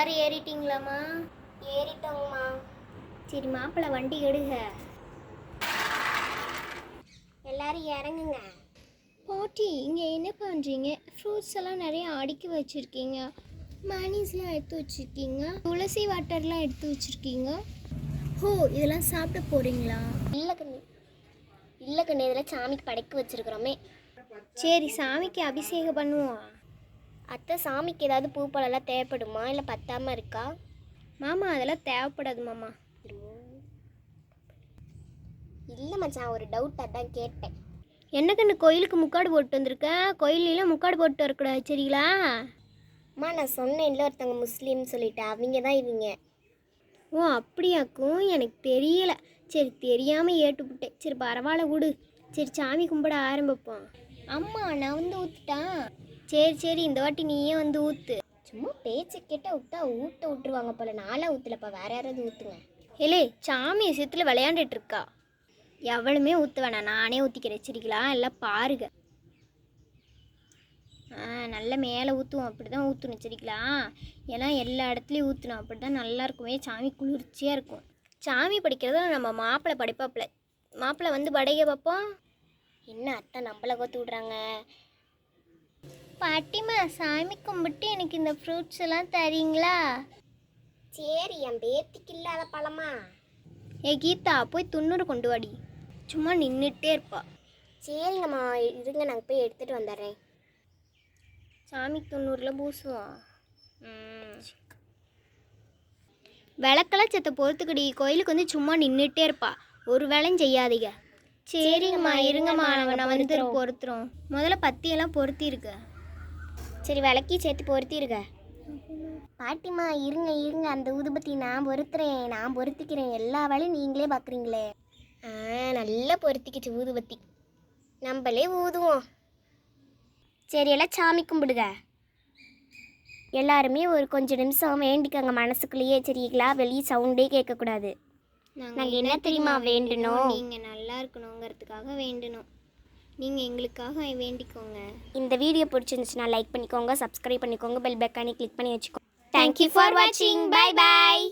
யார் ஏறிட்டீங்களாம்மா? ஏறிட்டோங்கம்மா. சரி மாப்பிள்ளை வண்டி எடுங்க. எல்லாரும் இறங்குங்க. பாட்டி இங்கே என்ன பண்ணுறீங்க? ஃப்ரூட்ஸ் எல்லாம் நிறைய அடுக்கி வச்சுருக்கீங்க, மணிஸ்லாம் எடுத்து வச்சுருக்கீங்க, துளசி வாட்டர்லாம் எடுத்து வச்சுருக்கீங்க. ஓ, இதெல்லாம் சாப்பிட போகிறீங்களா? இல்லை கண்ணு இதெல்லாம் சாமிக்கு படைக்க வச்சுருக்குறோமே. சரி, சாமிக்கு அபிஷேகம் பண்ணுவோம். அத்தை, சாமிக்கு ஏதாவது பூ பழம்லாம் தேவைப்படுமா, இல்லை பத்தாமல் இருக்கா? மாமா அதெல்லாம் தேவைப்படாது மாமா. இல்லை மச்சான், ஒரு டவுட் அதான் கேட்டேன். என்ன கண்ணு கோயிலுக்கு முக்காடு போட்டு வந்திருக்கேன்? கோயிலெலாம் முக்காடு போட்டு வரக்கூடாது சரிங்களா? அம்மா, நான் சொன்னேன்ல ஒருத்தவங்க முஸ்லீம்னு சொல்லிட்டு, அவங்க தான் இவங்க. ஓ அப்படியாக்கும், எனக்கு தெரியல. சரி, தெரியாமல் ஏட்டுப்புட்டேன். சரி பரவாயில்ல விடு. சரி சாமி கும்பிட ஆரம்பிப்போம். அம்மா, நான் வந்து ஊற்றுட்டான். சரி சரி, இந்த வாட்டி நீயே வந்து ஊற்று. சும்மா பேச்சு கேட்டால் விட்டா ஊற்ற விட்டுருவாங்க போல. நாளாக ஊற்றலப்பா, வேற யாராவது ஊற்றுங்க. ஏலே, சாமி விஷயத்தில் விளையாண்டுட்டு இருக்கா. எவ்வளவுமே ஊற்ற வேணாம், நானே ஊற்றிக்கிறேன் சரிங்களா? எல்லாம் பாருங்க. நல்லா மேலே ஊற்றுவோம், அப்படி தான் ஊற்றணும் சரிங்களா? ஏன்னா எல்லா இடத்துலையும் ஊற்றணும், அப்படி தான் நல்லா இருக்குமே, சாமி குளிர்ச்சியாக இருக்கும். சாமி படிக்கிறத நம்ம மாப்பிள்ளை படிப்பாப்பில். மாப்பிள்ளை வந்து படைக்க பார்ப்போம். என்ன அத்தை நம்மளை கோத்து விட்றாங்க? பாட்டிமா, சாமி கும்பிட்டு எனக்கு இந்த ஃப்ரூட்ஸ் எல்லாம் தரீங்களா? சரி, என் பேத்திக்கு இல்லாத பழமா? ஏ கீதா, போய் துண்ணூறு கொண்டு வாடி. சும்மா நின்றுட்டே இருப்பா. சரிங்கம்மா, இருங்க, நாங்கள் போய் எடுத்துகிட்டு வந்துடுறேன். சாமிக்கு துண்ணூறில் பூசுவோம். விளக்கெல்லாம் செத்த பொறுத்துக்கடி, கோயிலுக்கு வந்து சும்மா நின்றுட்டே இருப்பா, ஒரு வேலையும் செய்யாதீங்க. சரிங்கம்மா, இருங்கம்மா, நான் வந்து பொறுத்துறோம். முதல்ல பத்தியெல்லாம் பொருத்திருக்க. சரி, விளக்கி சேர்த்து பொருத்திருக்க. பாட்டிம்மா, இருங்க, அந்த ஊதுபத்தி நான் பொருத்திக்கிறேன். எல்லா வேலையும் நீங்களே பார்க்குறீங்களே. நல்லா பொருத்திக்கிச்சு ஊதுபத்தி, நம்மளே ஊதுவோம். சரி, எல்லாம் சாமி கும்பிடுங்க. எல்லாருமே ஒரு கொஞ்சம் நிமிஷம் வேண்டிக்கங்க மனசுக்குள்ளேயே சரிங்களா? வெளியே சவுண்டே கேட்கக்கூடாது. நாங்கள் என்ன தெரியுமா வேண்டணும்? நீங்கள் நல்லா இருக்கணுங்கிறதுக்காக வேண்டணும். நீங்கள் எங்களுக்காக வேண்டிக்கோங்க. இந்த வீடியோ பிடிச்சிருந்துச்சுன்னா லைக் பண்ணிக்கோங்க, சப்ஸ்கிரைப் பண்ணிக்கோங்க, பெல் பட்டனை கிளிக் பண்ணி வச்சுக்கோங்க. தேங்க்யூ ஃபார் வாட்சிங். Bye bye.